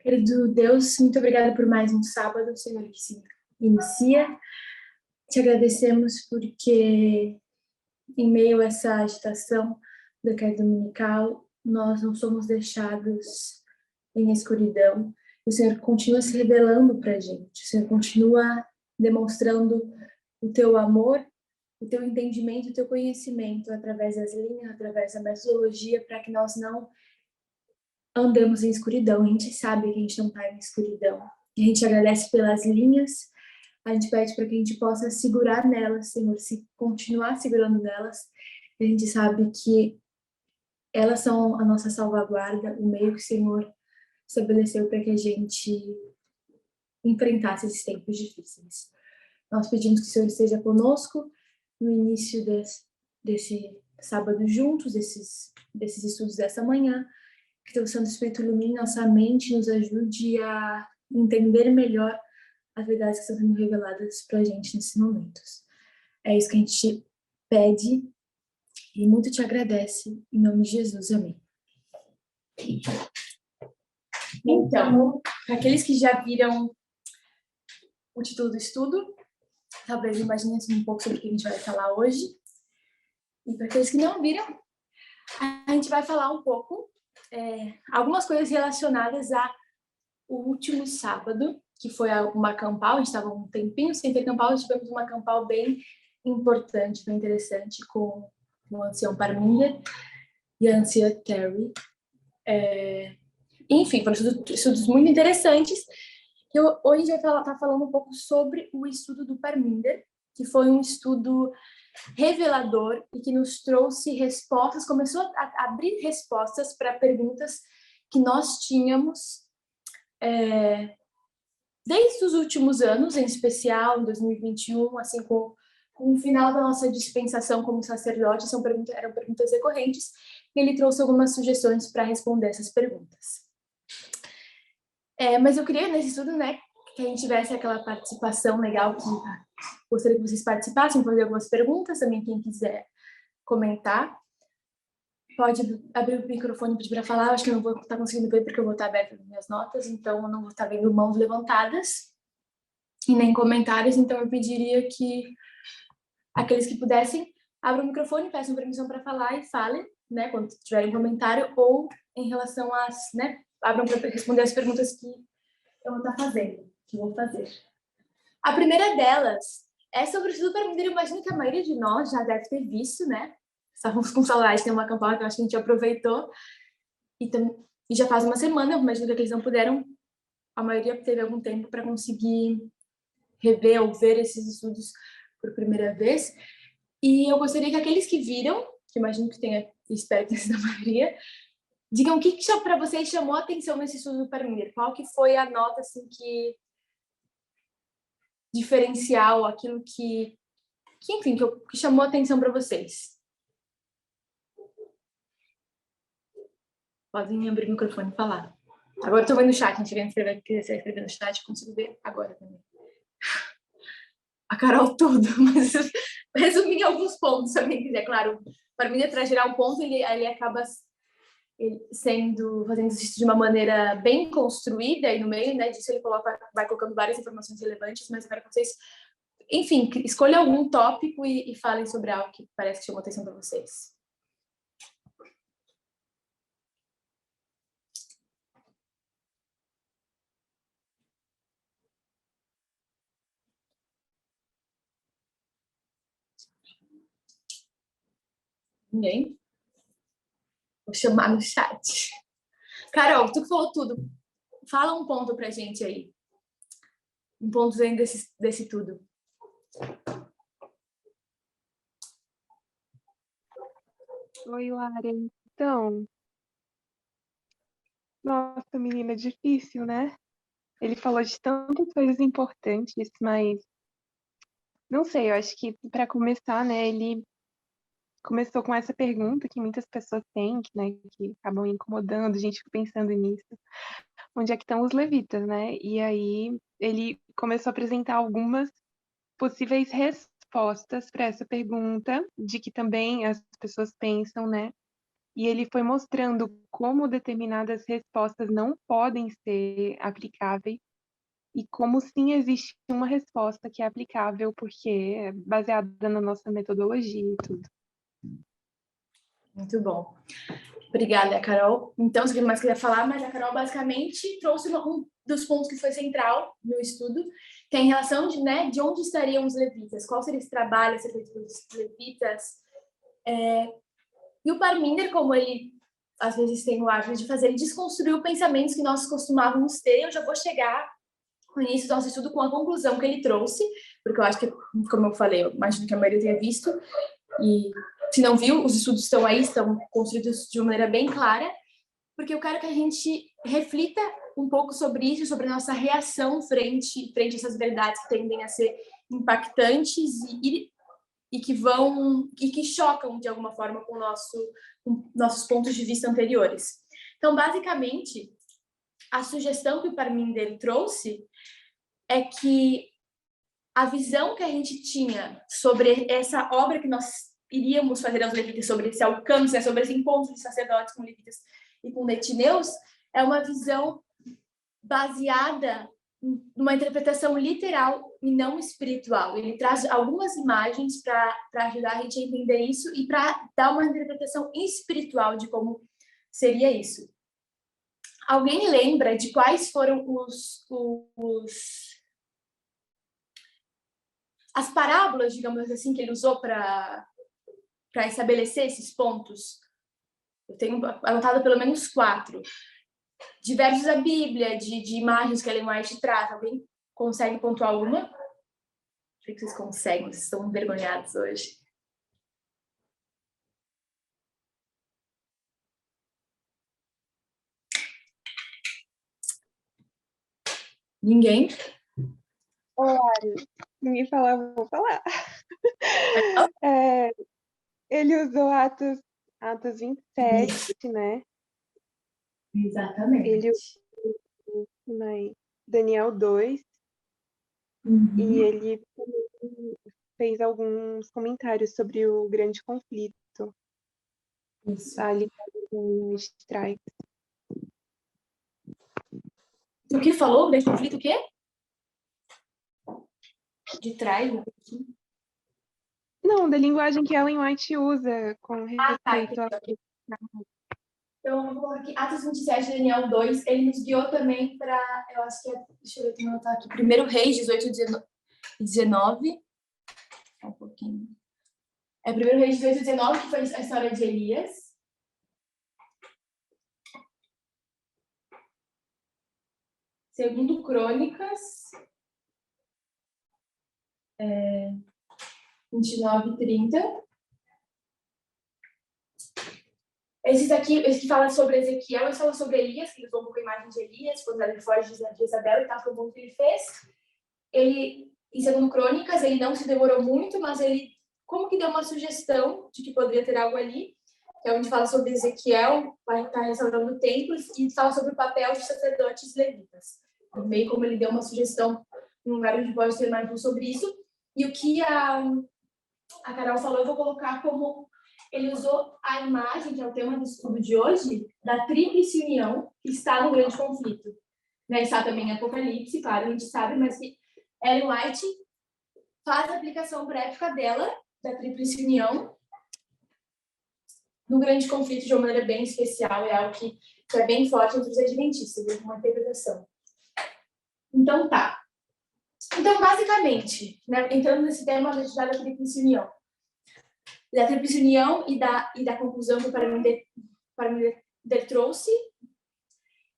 Querido Deus, muito obrigada por mais um sábado, Senhor, que se inicia. Te agradecemos porque, em meio a essa agitação da queda dominical, nós não somos deixados em escuridão. O Senhor continua se revelando para a gente. O Senhor continua demonstrando o teu amor, o teu entendimento, o teu conhecimento através das linhas, através da metodologia, para que nós não andamos em escuridão. A gente sabe que a gente não está em escuridão. A gente agradece pelas linhas, a gente pede para que a gente possa segurar nelas, Senhor, se continuar segurando nelas. A gente sabe que elas são a nossa salvaguarda, o meio que o Senhor estabeleceu para que a gente enfrentasse esses tempos difíceis. Nós pedimos que o Senhor esteja conosco no início desse sábado juntos, desses estudos dessa manhã, que o Santo Espírito ilumine nossa mente, nos ajude a entender melhor as verdades que estão sendo reveladas para a gente nesses momentos. É isso que a gente pede e muito te agradece. Em nome de Jesus, amém. Então, para aqueles que já viram o título do estudo, talvez imaginem um pouco sobre o que a gente vai falar hoje. E para aqueles que não viram, a gente vai falar um pouco, algumas coisas relacionadas ao último sábado, que foi uma campal. A gente estava um tempinho sem ter campal, tivemos uma campal bem importante, bem interessante, com o ancião Parminder e a anciã Terry. Enfim, foram estudos muito interessantes. Hoje a gente vai estar falando um pouco sobre o estudo do Parminder, que foi um estudo revelador e que nos trouxe respostas, começou a abrir respostas para perguntas que nós tínhamos desde os últimos anos, em especial em 2021, assim, com o final da nossa dispensação como sacerdote. Eram perguntas recorrentes, e ele trouxe algumas sugestões para responder essas perguntas. Mas eu queria, nesse estudo, que a gente tivesse aquela participação legal, que gostaria que vocês participassem, fazer algumas perguntas, também quem quiser comentar. Pode abrir o microfone e pedir para falar. Eu acho que eu não vou estar conseguindo ver porque eu vou estar aberta nas minhas notas, então eu não vou estar vendo mãos levantadas e nem comentários, então eu pediria que aqueles que pudessem abram o microfone, peçam permissão para falar e falem, quando tiverem comentário, ou em relação às, abram para responder as perguntas que eu vou estar fazendo, que vou fazer. A primeira delas é sobre o estudo Parminder. Eu imagino que a maioria de nós já deve ter visto, Estávamos com saudade de ter uma campanha que eu acho que a gente aproveitou. E já faz uma semana, eu imagino que eles não puderam, a maioria teve algum tempo para conseguir rever ou ver esses estudos por primeira vez. E eu gostaria que aqueles que viram, que imagino que tenha, espero que tenha sido a maioria, digam o que para vocês chamou a atenção nesse estudo do Parminder. Qual que foi a nota, assim, que diferencial, aquilo que enfim, que chamou a atenção para vocês? Podem abrir o microfone e falar. Agora estou vendo o chat, a gente vai quiser escrever no chat, eu consigo ver agora também. A Carol tudo, mas resumir em alguns pontos, se alguém quiser. Claro, para mim, para gerar um ponto, ele acaba fazendo isso de uma maneira bem construída, e no meio, disso ele vai colocando várias informações relevantes, mas eu quero que vocês, enfim, escolham algum tópico e falem sobre algo que parece que chamou atenção para vocês. Ninguém? Vou chamar no chat. Carol, tu que falou tudo. Fala um ponto pra gente aí. Um ponto dentro desse tudo. Oi, Lara. Então, nossa, menina, difícil, né? Ele falou de tantas coisas importantes, mas não sei, eu acho que para começar, ele começou com essa pergunta que muitas pessoas têm, que acabam incomodando, a gente fica pensando nisso. Onde é que estão os levitas, né? E aí ele começou a apresentar algumas possíveis respostas para essa pergunta, de que também as pessoas pensam, e ele foi mostrando como determinadas respostas não podem ser aplicáveis e como sim existe uma resposta que é aplicável porque é baseada na nossa metodologia e tudo. Muito bom. Obrigada, Carol. Então, se alguém mais quiser falar, mas a Carol basicamente trouxe um dos pontos que foi central no estudo, que é em relação de onde estariam os levitas, qual seria esse trabalho a ser feito pelos levitas. E o Parminder, como ele às vezes tem o hábito de fazer, ele desconstruiu pensamentos que nós costumávamos ter. Eu já vou chegar no início do nosso estudo com a conclusão que ele trouxe, porque eu acho que, como eu falei, eu imagino que a maioria tenha visto, e se não viu, os estudos estão aí, estão construídos de uma maneira bem clara, porque eu quero que a gente reflita um pouco sobre isso, sobre a nossa reação frente a essas verdades que tendem a ser impactantes e que chocam de alguma forma com nossos pontos de vista anteriores. Então, basicamente, a sugestão que o Parminder trouxe é que a visão que a gente tinha sobre essa obra que nós iríamos fazer aos levitas, sobre esse alcance, sobre esse encontro de sacerdotes com levitas e com netineus, é uma visão baseada numa interpretação literal e não espiritual. Ele traz algumas imagens para ajudar a gente a entender isso e para dar uma interpretação espiritual de como seria isso. Alguém lembra de quais foram as parábolas, digamos assim, que ele usou para estabelecer esses pontos? Eu tenho anotado pelo menos 4. Diversos da Bíblia, de imagens que a Ellen White traz. Alguém consegue pontuar alguma? Sei que vocês conseguem, vocês estão envergonhados hoje. Ninguém? Olá, ninguém falar, eu vou falar. Ele usou Atos 27, né? Exatamente. Ele usou Daniel 2, e ele fez alguns comentários sobre o grande conflito. Isso. Ali com strike. O que falou? Grande conflito o quê? De trás? Não, da linguagem que Ellen White usa com respeito a... Então, eu vou colocar aqui Atos 27, Daniel 2. Ele nos guiou também para, eu acho que é, deixa eu ver, tenho que anotar aqui, 1 Reis 18 e 19. Um pouquinho. É 1 Reis 18 e 19, que foi a história de Elias. Segundo Crônicas, 29 e 30. Esse que fala sobre Ezequiel, esse fala sobre Elias, que ele usou um pouco a imagem de Elias, quando ele foge de Isabel e tal, foi o ponto que ele fez. Ele, em Segundo Crônicas, ele não se demorou muito, mas ele como que deu uma sugestão de que poderia ter algo ali, que é onde fala sobre Ezequiel, vai estar restaurando o templo, e fala sobre o papel de sacerdotes levitas. Meio como ele deu uma sugestão num lugar onde pode ter mais luz sobre isso. E o que a Carol falou, eu vou colocar como ele usou a imagem, que é o tema do estudo de hoje, da tríplice união que está no grande conflito. Né? Está também em Apocalipse, claro, a gente sabe, mas que Ellen White faz a aplicação para a época dela, da tríplice união, no grande conflito de uma maneira bem especial, é algo que é bem forte entre os adventistas, uma interpretação. Então, tá. Então, basicamente, né, entrando nesse tema da tríplice união, da tríplice união e da conclusão que o Parminder trouxe,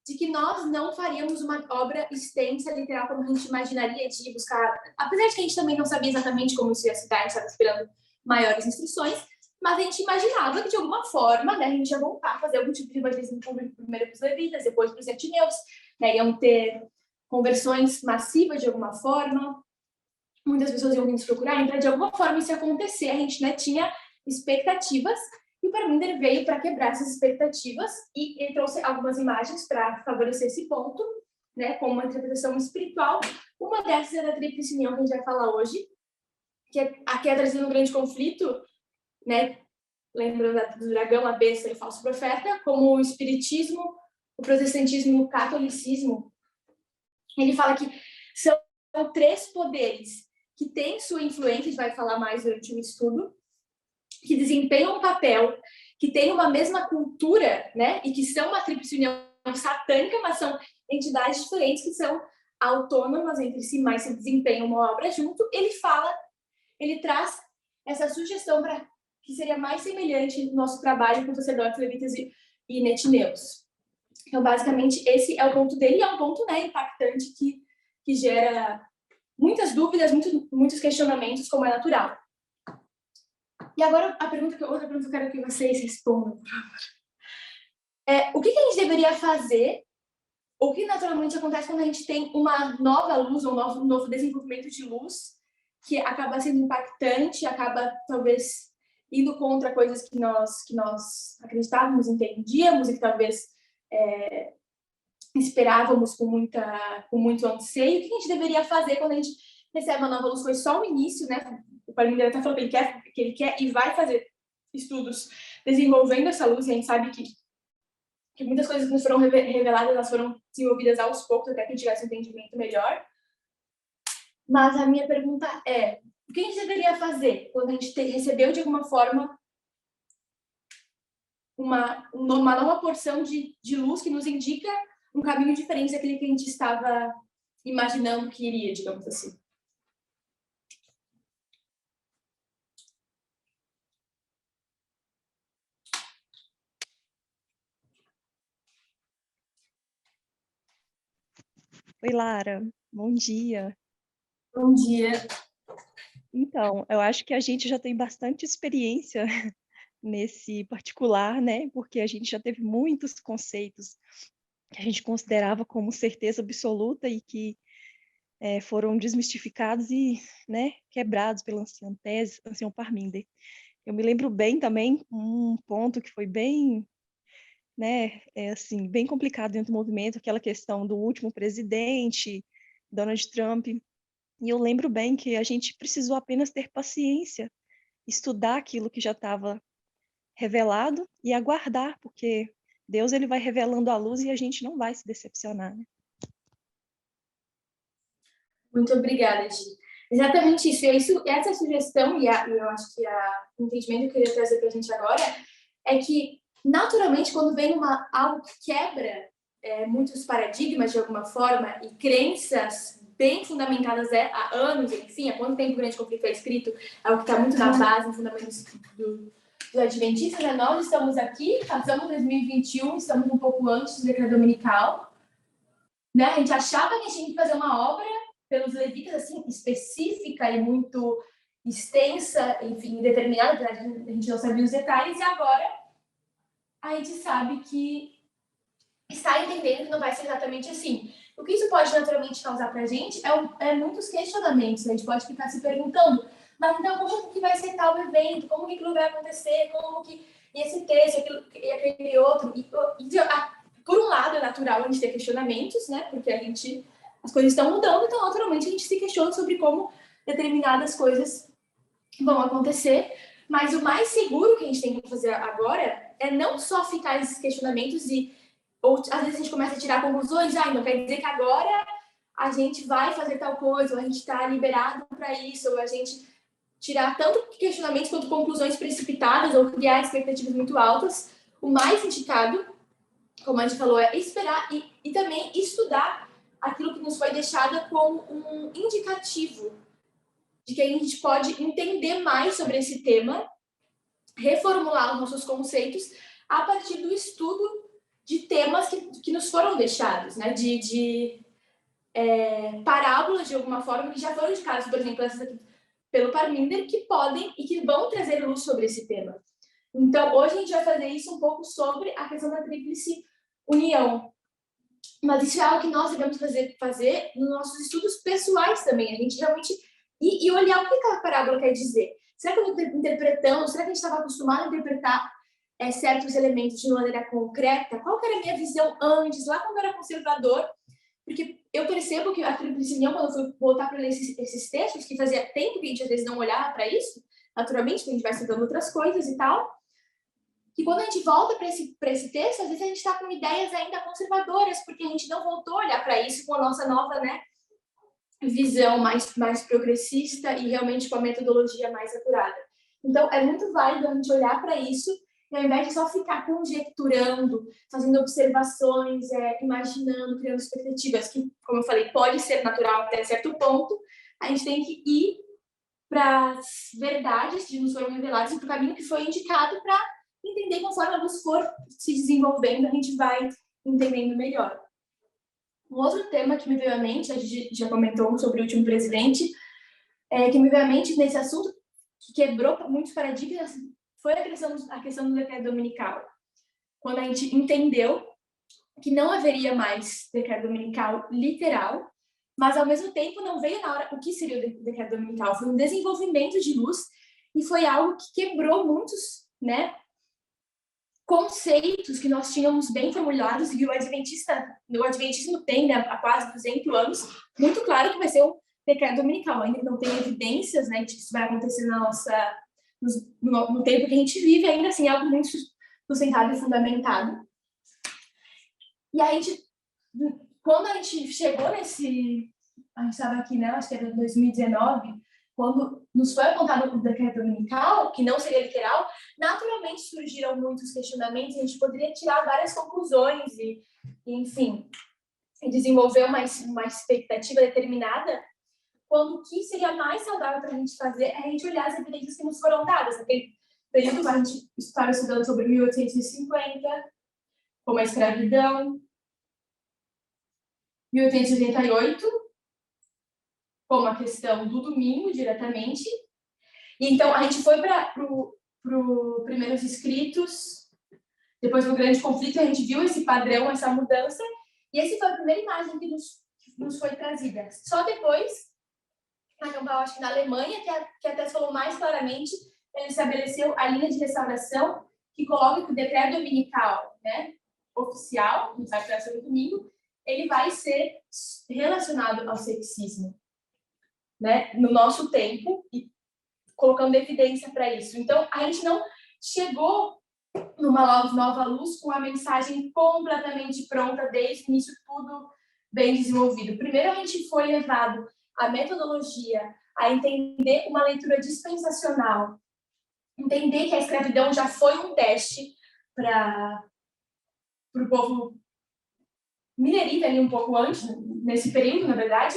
de que nós não faríamos uma obra extensa, literal, como a gente imaginaria, de buscar, apesar de que a gente também não sabia exatamente como isso ia se dar, a gente estava esperando maiores instruções, mas a gente imaginava que, de alguma forma, né, a gente ia voltar a fazer algum tipo de evangelismo público, primeiro para os levitas, depois para os netineus, né, iam ter conversões massivas de alguma forma, muitas pessoas iam vir nos procurar, então, de alguma forma, isso ia acontecer, a gente, né, tinha expectativas, e o Parminder veio para quebrar essas expectativas, e ele trouxe algumas imagens para favorecer esse ponto, né, com uma interpretação espiritual. Uma dessas é da tríplice união, que a gente vai falar hoje, que aqui é trazendo um grande conflito, né, lembrando do dragão, a besta e o falso profeta, como o espiritismo, o protestantismo e o catolicismo. Ele fala que são 3 poderes que têm sua influência, a gente vai falar mais durante o estudo, que desempenham um papel, que têm uma mesma cultura, né? E que são uma tríplice união satânica, mas são entidades diferentes que são autônomas entre si, mas se desempenham uma obra junto. Ele traz essa sugestão para que seria mais semelhante no nosso trabalho com sacerdotes, levitas e netineus. Então, basicamente, esse é o ponto dele, e é um ponto, né, impactante que gera muitas dúvidas, muitos questionamentos, como é natural. E agora, outra pergunta que eu quero que vocês respondam, por favor. O que a gente deveria fazer, ou o que naturalmente acontece quando a gente tem uma nova luz, ou um novo desenvolvimento de luz, que acaba sendo impactante, acaba, talvez, indo contra coisas que nós acreditávamos, entendíamos, e que talvez esperávamos com muito anseio. O que a gente deveria fazer quando a gente recebe uma nova luz? Foi só o início, né? O Parminder até falou que ele quer e vai fazer estudos desenvolvendo essa luz, e a gente sabe que muitas coisas que nos foram reveladas, elas foram desenvolvidas aos poucos, até que a gente tivesse um entendimento melhor. Mas a minha pergunta é, o que a gente deveria fazer quando a gente recebeu, de alguma forma, uma nova porção de luz que nos indica um caminho diferente daquele que a gente estava imaginando que iria, digamos assim? Oi, Lara. Bom dia. Bom dia. Então, eu acho que a gente já tem bastante experiência nesse particular, né? Porque a gente já teve muitos conceitos que a gente considerava como certeza absoluta e que foram desmistificados e, né, quebrados pelo ancião Parminder. Eu me lembro bem também um ponto que foi bem, né, assim, bem complicado dentro do movimento, aquela questão do último presidente, Donald Trump. E eu lembro bem que a gente precisou apenas ter paciência, estudar aquilo que já estava revelado e aguardar, porque Deus ele vai revelando a luz e a gente não vai se decepcionar, né? Muito obrigada, Gi. Exatamente isso. Essa sugestão, e eu acho que o entendimento que eu queria trazer para a gente agora, é que, naturalmente, quando vem algo que quebra muitos paradigmas, de alguma forma, e crenças bem fundamentadas há anos, enfim, há quanto tempo o Grande Conflito é escrito, é o que está muito na base, no fundamento dos adventistas, né? Nós estamos aqui, passamos 2021, estamos um pouco antes do decreto dominical, né? A gente achava que a gente tinha que fazer uma obra pelos levitas, assim, específica e muito extensa, enfim, determinada, a gente não sabia os detalhes, e agora a gente sabe que está entendendo que não vai ser exatamente assim. O que isso pode naturalmente causar para a gente é muitos questionamentos. A gente pode ficar se perguntando, mas então como que vai ser tal evento? Como que aquilo vai acontecer? Como que esse texto, e aquele outro? Por um lado, é natural a gente ter questionamentos, né? Porque as coisas estão mudando, então naturalmente a gente se questiona sobre como determinadas coisas vão acontecer. Mas o mais seguro que a gente tem que fazer agora é não só ficar nesses questionamentos ou às vezes a gente começa a tirar conclusões, não quer dizer que agora a gente vai fazer tal coisa, ou a gente está liberado para isso, ou a gente tirar tanto questionamentos quanto conclusões precipitadas ou criar expectativas muito altas. O mais indicado, como a gente falou, é esperar e também estudar aquilo que nos foi deixado como um indicativo de que a gente pode entender mais sobre esse tema, reformular os nossos conceitos a partir do estudo de temas que nos foram deixados, né? De parábolas, de alguma forma, que já foram indicadas, por exemplo, essas aqui pelo Parminder, que podem e que vão trazer luz sobre esse tema. Então, hoje a gente vai fazer isso um pouco sobre a questão da tríplice união. Mas isso é algo que nós devemos fazer nos nossos estudos pessoais também. A gente realmente e olhar o que aquela parábola quer dizer. Será que eu estou interpretando? Será que a gente estava acostumado a interpretar certos elementos de maneira concreta? Qual que era a minha visão antes, lá quando eu era conservador? Porque eu percebo que a tríplice união, quando eu fui voltar para ler esses textos, que fazia tempo que a gente às vezes não olhava para isso, naturalmente, porque a gente vai estudando outras coisas e tal, que quando a gente volta para esse texto, às vezes a gente está com ideias ainda conservadoras, porque a gente não voltou a olhar para isso com a nossa nova, né, visão mais progressista e realmente com a metodologia mais apurada. Então, é muito válido a gente olhar para isso e, ao invés de só ficar conjecturando, fazendo observações, imaginando, criando expectativas, que, como eu falei, pode ser natural até certo ponto, a gente tem que ir para as verdades que nos foram reveladas e para o caminho que foi indicado para entender conforme a luz for se desenvolvendo, a gente vai entendendo melhor. Um outro tema que me veio à mente, a gente já comentou sobre o último presidente, que me veio à mente nesse assunto, que quebrou muitos paradigmas, foi a questão do decreto dominical. Quando a gente entendeu que não haveria mais decreto dominical literal, mas ao mesmo tempo não veio na hora o que seria o decreto dominical. Foi um desenvolvimento de luz e foi algo que quebrou muitos, né, conceitos que nós tínhamos bem formulados e o adventismo tem, né, há quase 200 anos, muito claro que vai ser um decreto dominical. Ainda não tem evidências, né, de que isso vai acontecer no tempo que a gente vive, ainda assim é algo muito sustentado e fundamentado. E a gente, quando a gente chegou a gente estava aqui, né, acho que era 2019, quando nos foi apontado o decreto dominical, que não seria literal, naturalmente surgiram muitos questionamentos, a gente poderia tirar várias conclusões enfim, desenvolver uma expectativa determinada, quando o que seria mais saudável para a gente fazer é a gente olhar as evidências que nos foram dadas. Naquele período, a gente estava estudando sobre 1850, como a escravidão, 1888, como a questão do domingo, diretamente. E então, a gente foi para os primeiros escritos, depois do grande conflito, a gente viu esse padrão, essa mudança, e essa foi a primeira imagem que nos foi trazida. Só depois, acho que na Alemanha, que a Tess falou mais claramente, ele estabeleceu a linha de restauração, que coloca que o decreto dominical, né, oficial, que vai para ser no domingo, ele vai ser relacionado ao sexismo, né, no nosso tempo, e colocando evidência para isso. Então, a gente não chegou numa nova luz com a mensagem completamente pronta, desde o início, tudo bem desenvolvido. Primeiro, a gente foi levado à metodologia, a entender uma leitura dispensacional, entender que a escravidão já foi um teste para o povo minerita ali um pouco antes, nesse período, na verdade,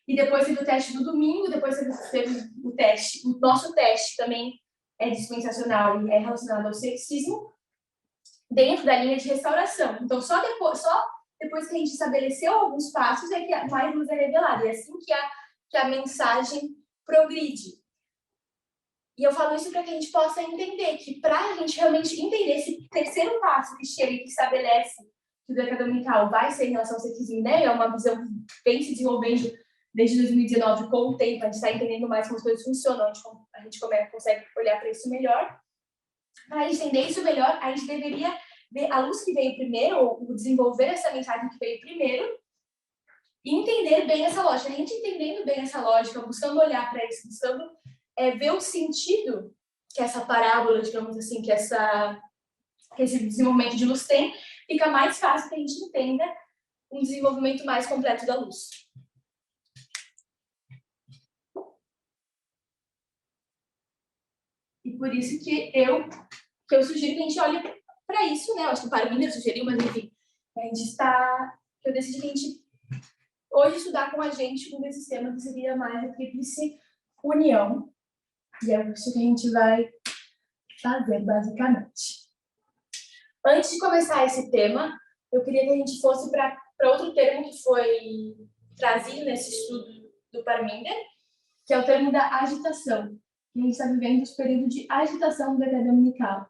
e depois teve o teste do domingo, depois teve o teste, o nosso teste também é dispensacional e é relacionado ao sexismo, dentro da linha de restauração. Então, só depois que a gente estabeleceu alguns passos é que mais luz é revelada, e é assim que a mensagem progride. E eu falo isso para que a gente possa entender que, para a gente realmente entender esse terceiro passo que chega e que estabelece que o decreto dominical vai ser em relação ao sexismo, né? É uma visão que vem se desenvolvendo desde 2019, com o tempo, a gente está entendendo mais como as coisas funcionam, a gente consegue olhar para isso melhor. Para a gente entender isso melhor, a gente deveria ver a luz que veio primeiro, ou desenvolver essa mensagem que veio primeiro, e entender bem essa lógica. A gente entendendo bem essa lógica, buscando olhar para isso, buscando ver o sentido que essa parábola, digamos assim, que esse desenvolvimento de luz tem, fica mais fácil que a gente entenda um desenvolvimento mais completo da luz. E por isso que eu sugiro que a gente olhe para isso, né? Eu acho que o Parminder sugeriu, mas enfim, eu decidi que a gente hoje estudar com a gente um desses temas que seria mais a tríplice união. E é isso que a gente vai fazer, basicamente. Antes de começar esse tema, eu queria que a gente fosse para outro termo que foi trazido nesse estudo do Parminder, que é o termo da agitação. A gente está vivendo esse período de agitação do decreto dominical.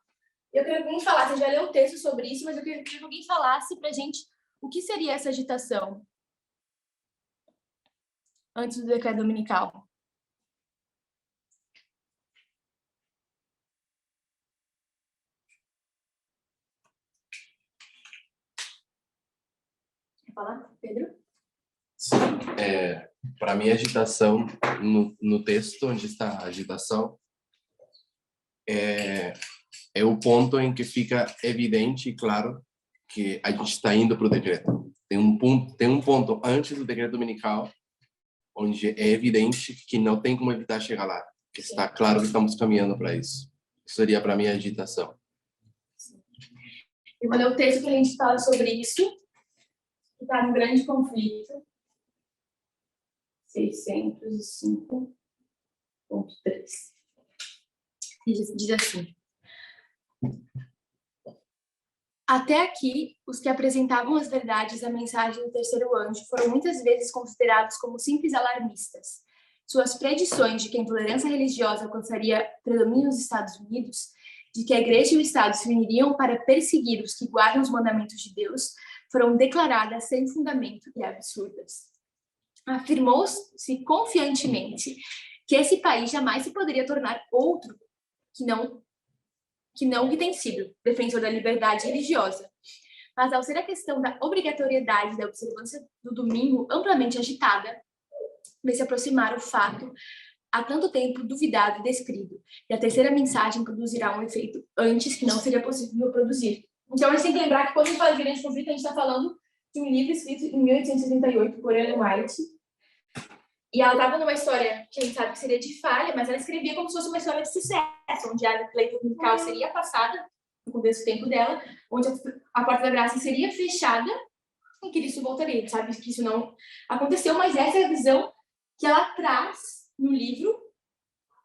Eu queria que alguém falasse, já leu o texto sobre isso, mas eu queria que alguém falasse para a gente o que seria essa agitação antes do decreto dominical. Quer falar, Pedro? Sim, para mim, agitação, no texto onde está a agitação, é o ponto em que fica evidente e claro que a gente está indo para o decreto. Tem um ponto antes do decreto dominical, onde é evidente que não tem como evitar chegar lá, que está claro que estamos caminhando para isso. Isso seria para mim a agitação. E quando o texto que a gente fala sobre isso, que está no grande conflito, 605.3, diz assim: até aqui, os que apresentavam as verdades da mensagem do terceiro anjo foram muitas vezes considerados como simples alarmistas. Suas predições de que a intolerância religiosa alcançaria predomínio nos Estados Unidos, de que a igreja e o Estado se uniriam para perseguir os que guardam os mandamentos de Deus, foram declaradas sem fundamento e absurdas. Afirmou-se confiantemente que esse país jamais se poderia tornar outro que não que tem sido defensor da liberdade religiosa. Mas, ao ser a questão da obrigatoriedade da observância do domingo amplamente agitada, vê se aproximar o fato há tanto tempo duvidado e descrito, e a terceira mensagem produzirá um efeito antes que não seria possível produzir. Então, a gente tem que lembrar que quando a gente fala de grande conflito, a gente está falando de um livro escrito em 1838 por Ellen White, e ela estava numa história que a gente sabe que seria de falha, mas ela escrevia como se fosse uma história de sucesso, onde a lei dominical seria passada, no começo do tempo dela, onde a porta da graça seria fechada e que Cristo voltaria. A gente sabe que isso não aconteceu, mas essa é a visão que ela traz no livro,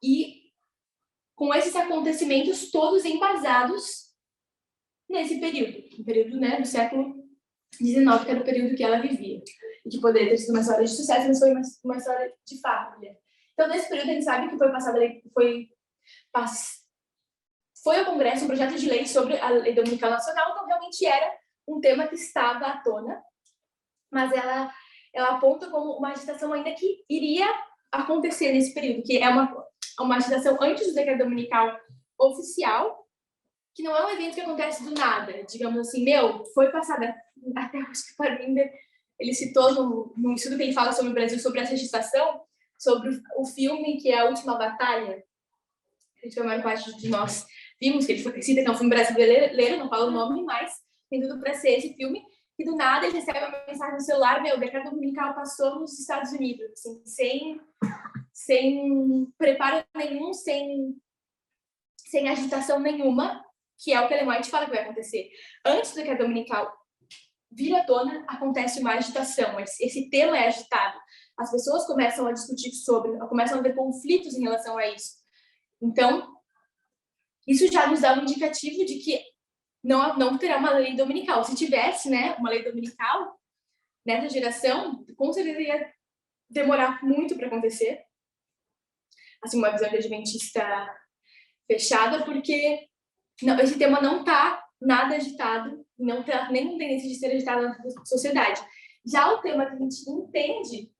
e com esses acontecimentos todos embasados nesse período, o período, né, do século XIX, que era o período que ela vivia, e que poderia ter sido uma história de sucesso, mas foi uma história de família. Então, nesse período, a gente sabe que foi ao Congresso um projeto de lei sobre a lei dominical nacional, então realmente era um tema que estava à tona, mas ela aponta como uma agitação ainda que iria acontecer nesse período, que é uma agitação antes do decreto dominical oficial, que não é um evento que acontece do nada, digamos assim, foi passada, até acho que o Parminder, ele citou num estudo que ele fala sobre o Brasil, sobre essa agitação, sobre o filme que é A Última Batalha, que a maior parte de nós vimos, que ele cita que é um filme brasileiro, não fala o nome, mas tem tudo para ser esse filme, e do nada ele recebe uma mensagem no celular, o decreto dominical passou nos Estados Unidos, assim, sem preparo nenhum, sem agitação nenhuma, que é o que Ellen White fala que vai acontecer. Antes do decreto dominical vir à tona, acontece uma agitação, esse tema é agitado, as pessoas começam a discutir sobre, começam a ver conflitos em relação a isso. Então, isso já nos dá um indicativo de que não terá uma lei dominical. Se tivesse, né, uma lei dominical nessa geração, com certeza ia demorar muito para acontecer. Assim, uma visão de adventista fechada, porque esse tema não está nada agitado, não tem nenhuma tendência de ser agitado na sociedade. Já o tema que a gente entende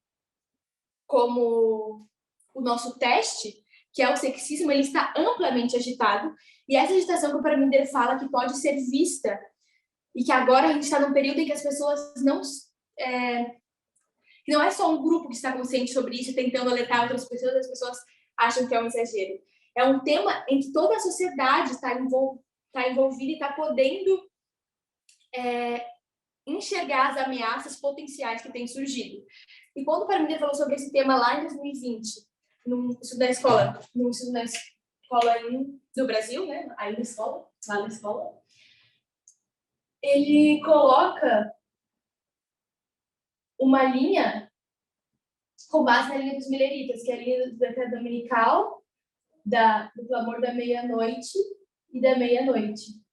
como o nosso teste, que é o sexismo, ele está amplamente agitado, e essa agitação que o Parminder fala que pode ser vista, e que agora a gente está num período em que as pessoas não é só um grupo que está consciente sobre isso, tentando alertar outras pessoas, as pessoas acham que é um exagero. É um tema em que toda a sociedade está envolvida e está podendo enxergar as ameaças potenciais que têm surgido. E quando o Parminder falou sobre esse tema lá em 2020, num estudo na escola do Brasil, né? Lá na escola, ele coloca uma linha com base na linha dos mileritas, que é a linha do decreto dominical, do clamor da meia-noite e da meia-noite.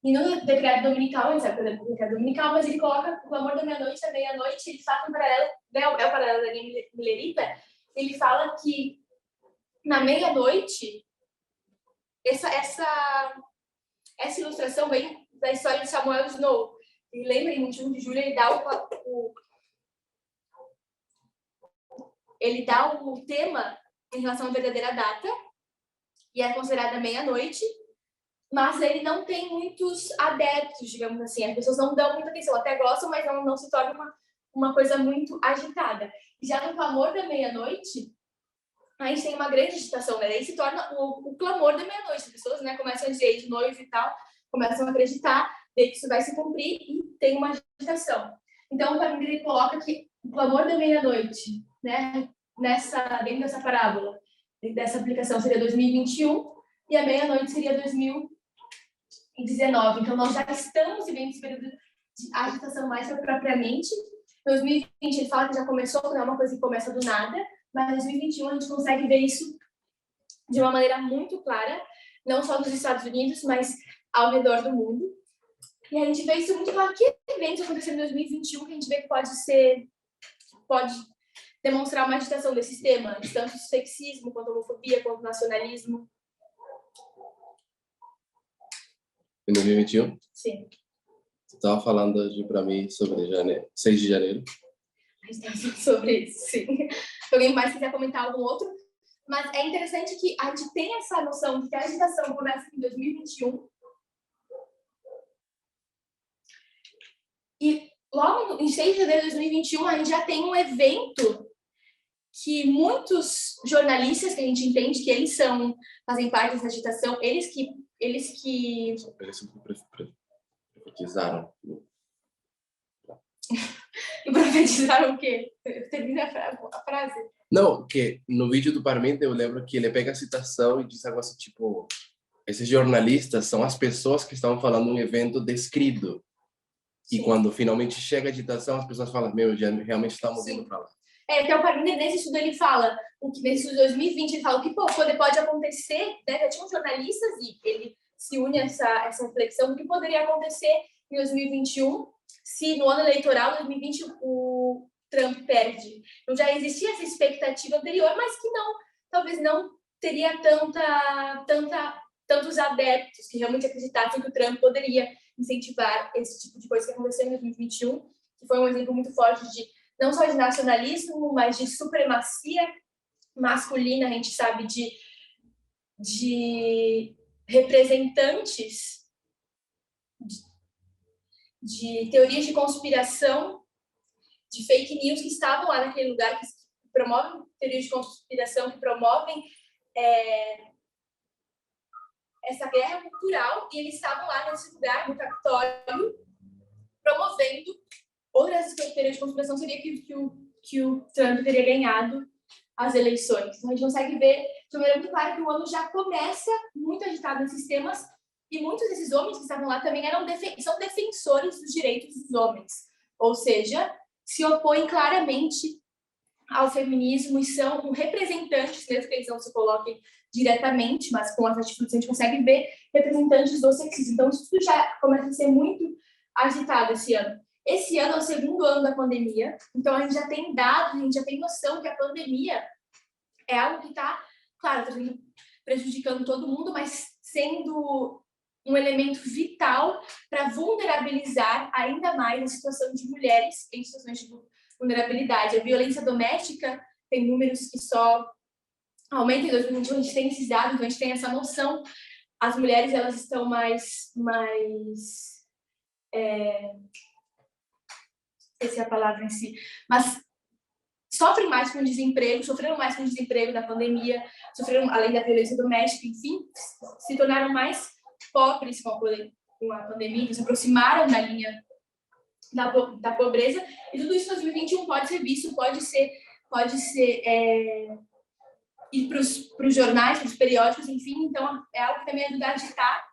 E no decreto dominical, ele sabe que é o decreto dominical, mas ele coloca o clamor da meia-noite e da meia-noite, ele faz um paralelo, é o paralelo da linha milerita, ele fala que na meia-noite, essa ilustração vem da história de Samuel Snow. E lembra, em 21 de julho, ele dá o tema em relação à verdadeira data, e é considerada meia-noite, mas ele não tem muitos adeptos, digamos assim. As pessoas não dão muita atenção, até gostam, mas não se torna uma coisa muito agitada. Já no clamor da meia-noite, a gente tem uma grande agitação, né? Daí se torna o clamor da meia-noite. As pessoas, né, começam a dizer de noivo e tal, começam a acreditar de que isso vai se cumprir e tem uma agitação. Então, o Parmeira ele coloca que o clamor da meia-noite, né, dentro dessa parábola, dessa aplicação, seria 2021 e a meia-noite seria 2019. Então, nós já estamos vivendo esse período de agitação mais propriamente. 2020, ele fala que já começou, não é uma coisa que começa do nada, mas em 2021 a gente consegue ver isso de uma maneira muito clara, não só nos Estados Unidos, mas ao redor do mundo. E a gente vê isso muito claro. Que eventos aconteceram em 2021 que a gente vê que pode demonstrar uma agitação desses temas, tanto sexismo, quanto homofobia, quanto nacionalismo. Em 2021? Sim. Você estava falando hoje para mim sobre 6 de janeiro. A gente está sobre isso, sim. Se alguém mais quiser comentar algum outro. Mas é interessante que a gente tem essa noção de que a agitação começa em 2021. E logo em 6 de janeiro de 2021, a gente já tem um evento que muitos jornalistas, que a gente entende que eles fazem parte dessa agitação, eles que Profetizaram. E profetizaram o quê? Termina a frase. Não, que no vídeo do Parmenta eu lembro que ele pega a citação e diz algo assim, tipo, esses jornalistas são as pessoas que estavam falando um evento descrito. E Sim. quando finalmente chega a agitação, as pessoas falam, meu, já realmente estamos indo para lá. Então, o Parmenta, nesse estudo, ele fala, nesse estudo de 2020, ele fala que pode acontecer, né? Já tinham jornalistas e ele se une a essa reflexão do que poderia acontecer em 2021 se no ano eleitoral, 2020, o Trump perde. Então, já existia essa expectativa anterior, mas que talvez não teria tantos adeptos que realmente acreditassem que o Trump poderia incentivar esse tipo de coisa que aconteceu em 2021, que foi um exemplo muito forte de não só de nacionalismo, mas de supremacia masculina, a gente sabe, de representantes de teorias de conspiração, de fake news que estavam lá naquele lugar, que promovem teorias de conspiração, que promovem essa guerra cultural, e eles estavam lá nesse lugar, no Capitólio, promovendo. Outra dessas teorias de conspiração seria que o Trump teria ganhado as eleições. Então, a gente consegue ver de maneira muito clara que o ano já começa muito agitado nesses temas, e muitos desses homens que estavam lá também são defensores dos direitos dos homens, ou seja, se opõem claramente ao feminismo e são representantes, mesmo que eles não se coloquem diretamente, mas com as atitudes a gente consegue ver representantes do sexismo. Então, isso tudo já começa a ser muito agitado esse ano. Esse ano é o segundo ano da pandemia, então a gente já tem dados, a gente já tem noção que a pandemia é algo que está, claro, prejudicando todo mundo, mas sendo um elemento vital para vulnerabilizar ainda mais a situação de mulheres em situações de vulnerabilidade. A violência doméstica tem números que só aumentam em 2021, a gente tem esses dados, então a gente tem essa noção. As mulheres, elas estão esqueci a palavra em si, mas sofreram mais com o desemprego da pandemia, sofreram, além da violência doméstica, enfim, se tornaram mais pobres com a pandemia, se aproximaram da linha da pobreza, e tudo isso em 2021 pode ser visto, pode ser ir para os jornais, para os periódicos, enfim, então é algo que também ajuda a agitar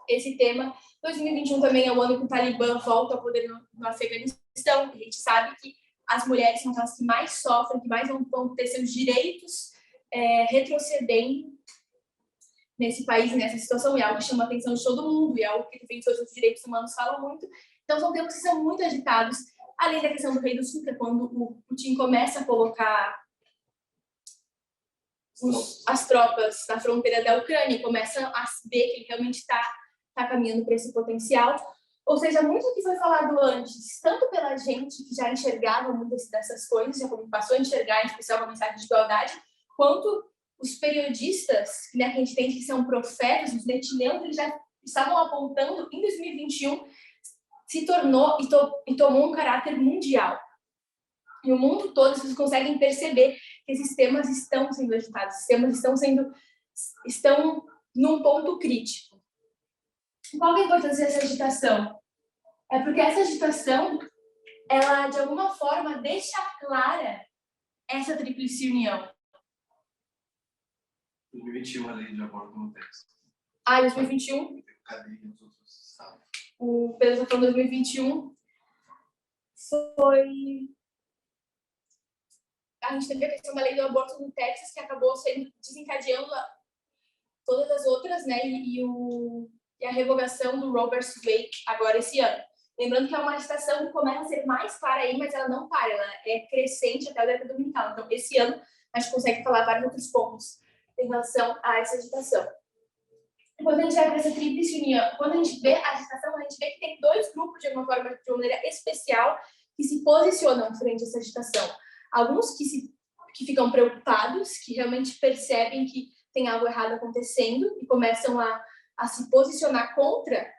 esse tema. 2021 também é o ano que o Talibã volta ao poder no Afeganistão, e a gente sabe que as mulheres são aquelas que mais sofrem, que mais vão ter seus direitos retrocedendo nesse país, nessa situação, e é algo que chama a atenção de todo mundo, e é algo que defensores dos direitos humanos falam muito. Então, são temas que são muito agitados, além da questão do Rei do Sul, que é quando o Putin começa a colocar as tropas na fronteira da Ucrânia, começa a ver que ele realmente está caminhando para esse potencial. Ou seja, muito do que foi falado antes, tanto pela gente que já enxergava muitas dessas coisas, já passou a enxergar, em especial a mensagem de igualdade, quanto os periodistas, né, que a gente tem que são profetas, os netineus, eles já estavam apontando, em 2021, se tornou e tomou um caráter mundial. E o mundo todo, vocês conseguem perceber que esses temas estão sendo agitados, esses temas estão num ponto crítico. Qual que é a importância dessa agitação? É porque essa agitação, ela, de alguma forma, deixa clara essa tríplice união. 2021, a lei de aborto no texto. Ah, 2021? Cadê os outros estados? O Pedro está falando 2021. Foi... A gente teve a questão da lei do aborto no Texas, que acabou desencadeando todas as outras, né? E a revogação do Roe vs. Wade agora esse ano. Lembrando que é uma agitação que começa a ser mais clara aí, mas ela não para, ela é crescente até o década dominical. Então, esse ano, a gente consegue falar vários outros pontos em relação a essa agitação. Quando a gente vai para essa tríplice união, quando a gente vê a agitação, a gente vê que tem dois grupos, de alguma forma, de uma maneira especial, que se posicionam frente a essa agitação. Alguns que ficam preocupados, que realmente percebem que tem algo errado acontecendo e começam a se posicionar contra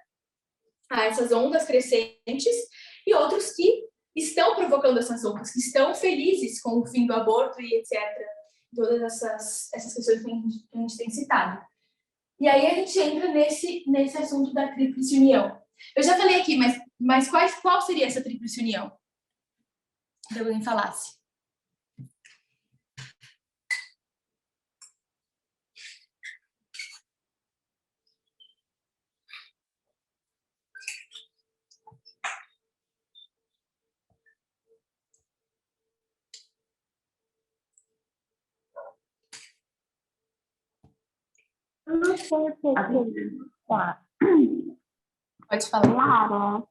essas ondas crescentes, e outros que estão provocando essas ondas, que estão felizes com o fim do aborto e etc. Todas essas questões que a gente tem citado. E aí a gente entra nesse assunto da tríplice união. Eu já falei aqui, mas qual seria essa tríplice união? Se alguém falasse. Eu não sei o que tá. Pode falar. Lara,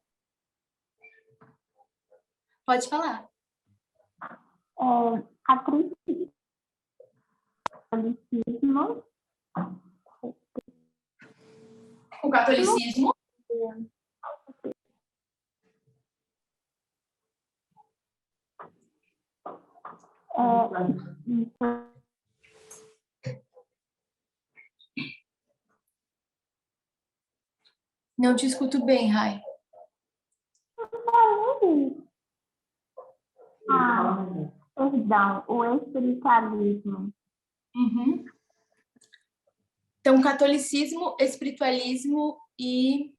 Pode falar. a catolicismo, O catolicismo. Não te escuto bem, Rai. Perdão, o espiritualismo. Uhum. Então, catolicismo, espiritualismo e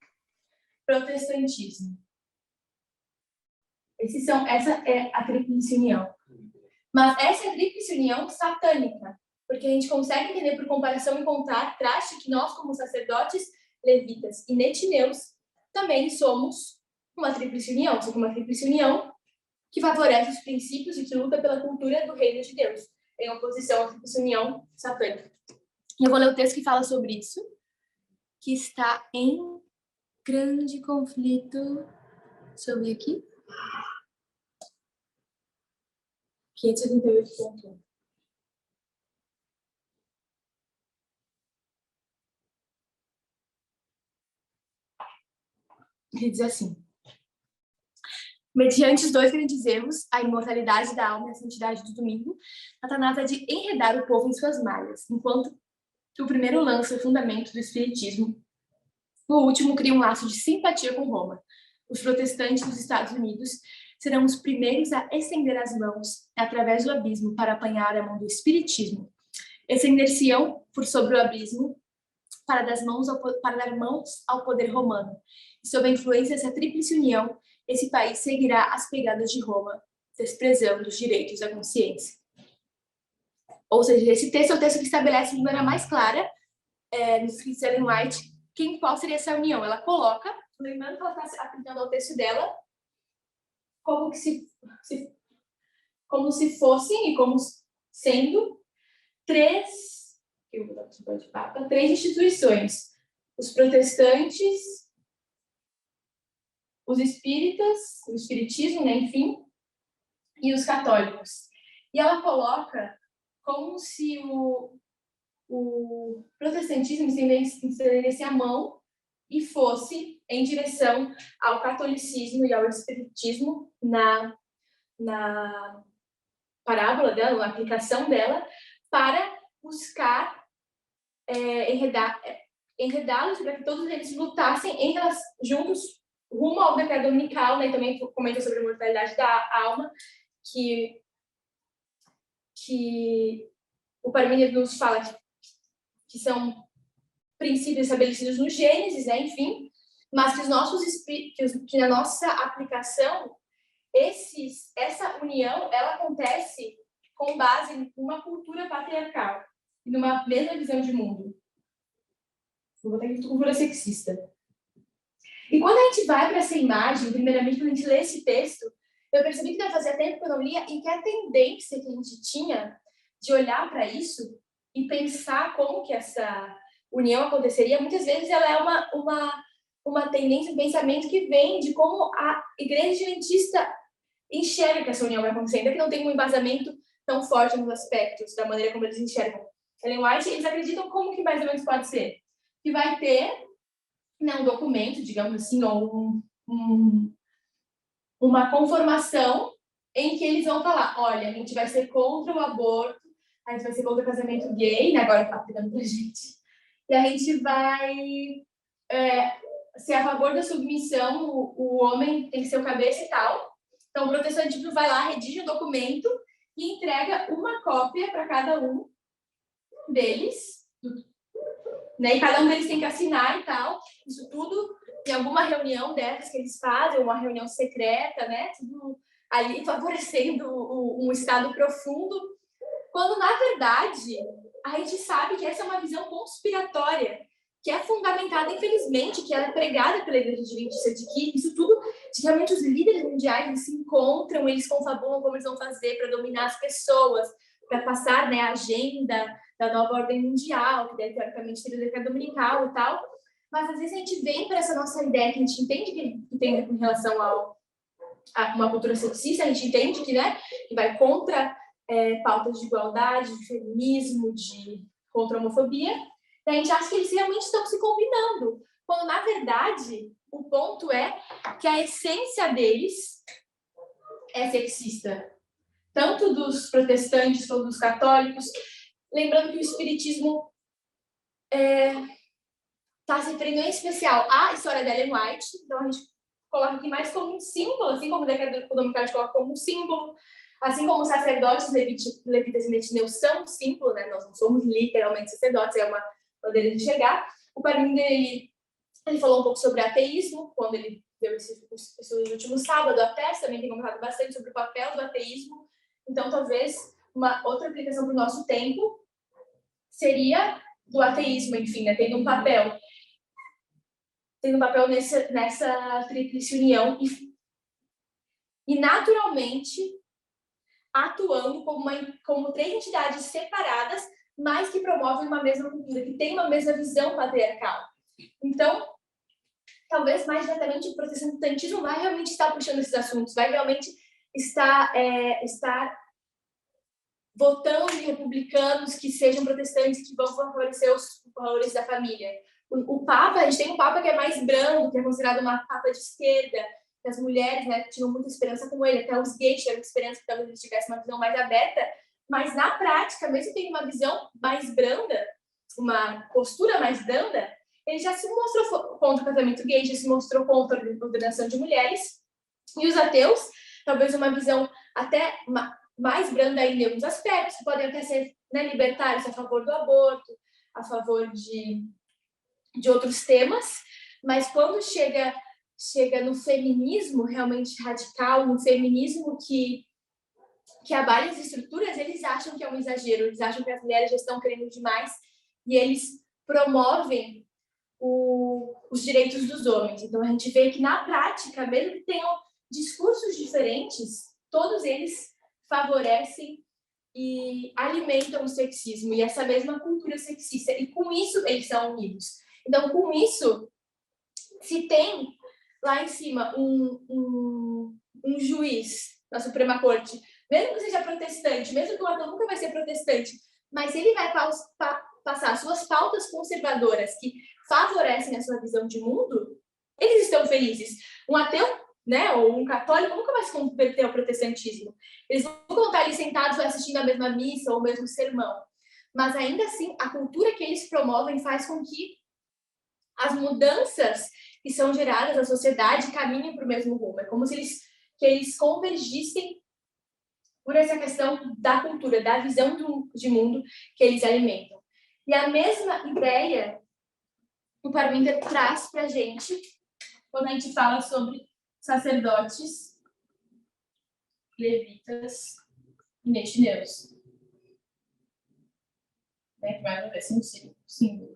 protestantismo. Essa é a tríplice união. Mas essa é a tríplice união satânica, porque a gente consegue entender por comparação e contraste que nós, como sacerdotes, levitas e netineus, também somos uma tríplice união. Somos uma tríplice união que favorece os princípios e que luta pela cultura do reino de Deus, em oposição à tríplice união satânica. Eu vou ler o texto que fala sobre isso, que está em grande conflito. Deixa eu ver aqui. 588.1. Ele diz assim: mediante os dois grandes erros, a imortalidade da alma e a santidade do domingo, Satanás é de enredar o povo em suas malhas, enquanto o primeiro lança o fundamento do espiritismo, o último cria um laço de simpatia com Roma. Os protestantes dos Estados Unidos serão os primeiros a estender as mãos através do abismo para apanhar a mão do espiritismo. Estender-se-ão por sobre o abismo para dar mãos ao poder romano. E sob a influência dessa tríplice união, esse país seguirá as pegadas de Roma, desprezando os direitos da consciência. Ou seja, esse texto é o texto que estabelece de maneira mais clara, no escrito de Ellen White, qual seria essa união. Ela coloca, lembrando que ela está aplicando ao texto dela, como se fossem e como sendo três instituições: os protestantes, os espíritas, o espiritismo, né, enfim, e os católicos. E ela coloca como se o protestantismo estendesse a mão e fosse em direção ao catolicismo e ao espiritismo na parábola dela, na aplicação dela, para buscar enredá-los para que todos eles lutassem juntos rumo ao decreto dominical, né? Também comenta sobre a mortalidade da alma que o Parmênides nos fala que são princípios estabelecidos no Gênesis, né, enfim, mas que na nossa aplicação, essa união, ela acontece com base em uma cultura patriarcal e numa mesma visão de mundo. Vou botar aqui cultura sexista. E quando a gente vai para essa imagem, primeiramente, quando a gente lê esse texto, eu percebi que fazia tempo que eu não lia e que a tendência que a gente tinha de olhar para isso e pensar como que essa união aconteceria, muitas vezes ela é uma tendência, um pensamento que vem de como a igreja adventista enxerga que essa união vai acontecer, ainda que não tenha um embasamento tão forte nos aspectos, da maneira como eles enxergam. Ellen White, eles acreditam como que mais ou menos pode ser? Que vai ter, né, um documento, digamos assim, ou uma conformação em que eles vão falar, olha, a gente vai ser contra o aborto, a gente vai ser contra o casamento gay, né, agora tá aplicando pra gente, e a gente vai ser a favor da submissão, o homem tem que ser o cabeça e tal. Então, o protestantismo vai lá, redige um documento e entrega uma cópia para cada um deles, né? E cada um deles tem que assinar e tal. Isso tudo em alguma reunião dessas que eles fazem, uma reunião secreta, né? Tudo ali favorecendo um estado profundo. Quando, na verdade, a gente sabe que essa é uma visão conspiratória, que é fundamentada, infelizmente, que ela é pregada pela Igreja Adventista, de que isso tudo, de que realmente os líderes mundiais eles se encontram, eles confabulam como eles vão fazer para dominar as pessoas, para passar, né, a agenda da nova ordem mundial, que deve, teoricamente, ser o decreto dominical e tal. Mas, às vezes, a gente vem para essa nossa ideia, que a gente entende que tem com relação a uma cultura sexista, a gente entende que, né, que vai contra pautas de igualdade, de feminismo, contra a homofobia. A gente acha que eles realmente estão se combinando, quando, na verdade, o ponto é que a essência deles é sexista. Tanto dos protestantes quanto dos católicos. Lembrando que o espiritismo está se referindo em especial à história da Ellen White, então a gente coloca aqui mais como um símbolo, assim como o decreto dominical a gente coloca como um símbolo, assim como os sacerdotes levitas e netineus são um símbolo, né? Nós não somos literalmente sacerdotes, é uma maneira de chegar. O Parmênides, ele falou um pouco sobre ateísmo, quando ele deu esse último sábado. A Tess também tem comentado bastante sobre o papel do ateísmo. Então, talvez, uma outra aplicação para o nosso tempo seria do ateísmo, enfim, né? Tendo um papel nessa tríplice união e naturalmente atuando como três entidades separadas, mas que promovem uma mesma cultura, que tem uma mesma visão patriarcal. Então, talvez mais diretamente o protestantismo vai realmente estar puxando esses assuntos, vai realmente estar votando em republicanos que sejam protestantes, que vão favorecer os valores da família. O Papa, a gente tem um Papa que é mais brando, que é considerado uma Papa de esquerda, que as mulheres, né, tinham muita esperança com ele, até os gays tiveram esperança que talvez eles tivessem uma visão mais aberta, mas na prática, mesmo tendo uma visão mais branda, uma postura mais branda, ele já se mostrou contra o casamento gay, já se mostrou contra a ordenação de mulheres, e os ateus, talvez uma visão até mais branda ainda em alguns aspectos, que podem até ser, né, libertários, a favor do aborto, a favor de outros temas, mas quando chega no feminismo realmente radical, no feminismo que abala as estruturas, eles acham que é um exagero, eles acham que as mulheres já estão querendo demais e eles promovem os direitos dos homens. Então, a gente vê que, na prática, mesmo que tenham discursos diferentes, todos eles favorecem e alimentam o sexismo e essa mesma cultura sexista. E, com isso, eles são unidos. Então, com isso, se tem lá em cima um juiz da Suprema Corte, mesmo que seja protestante, mesmo que o ateu nunca vai ser protestante, mas ele vai passar suas pautas conservadoras que favorecem a sua visão de mundo, eles estão felizes. Um ateu, né, ou um católico nunca vai se converter ao protestantismo. Eles vão estar ali sentados assistindo a mesma missa ou o mesmo sermão. Mas, ainda assim, a cultura que eles promovem faz com que as mudanças que são geradas na sociedade caminhem para o mesmo rumo. É como se eles convergissem por essa questão da cultura, da visão de mundo que eles alimentam. E a mesma ideia o Parminder traz para a gente quando a gente fala sobre sacerdotes, levitas e netineus. Né? Mais uma vez, um símbolo.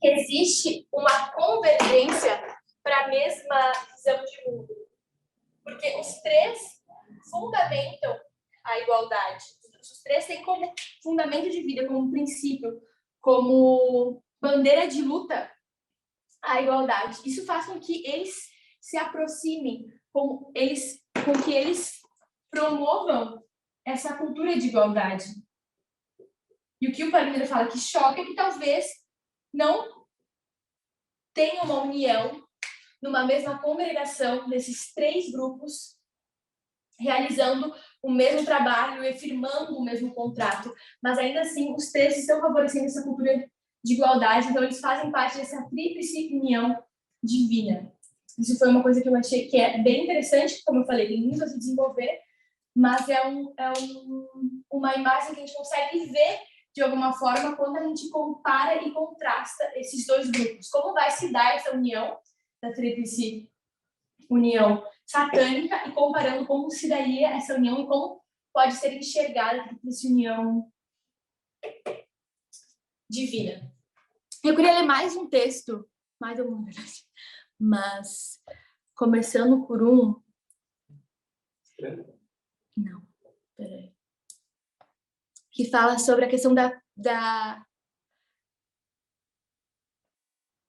Existe uma convergência para a mesma visão de mundo. Porque os três fundamentam a igualdade. Os três têm como fundamento de vida, como princípio, como bandeira de luta, a igualdade. Isso faz com que eles se aproximem, com que eles promovam essa cultura de igualdade. E o que o Parminder fala que choca é que talvez não tenha uma união numa mesma congregação desses três grupos realizando o mesmo trabalho e firmando o mesmo contrato, mas ainda assim os três estão favorecendo essa cultura de igualdade, então eles fazem parte dessa tríplice união divina. Isso foi uma coisa que eu achei que é bem interessante, como eu falei, tem muito a se desenvolver, mas é uma imagem que a gente consegue ver de alguma forma quando a gente compara e contrasta esses dois grupos. Como vai se dar essa união, da tríplice união satânica, e comparando como se daria essa união e como pode ser enxergada a tríplice união divina. Eu queria ler mais um texto, mais algum, mas começando por um... Não, peraí. Que fala sobre a questão da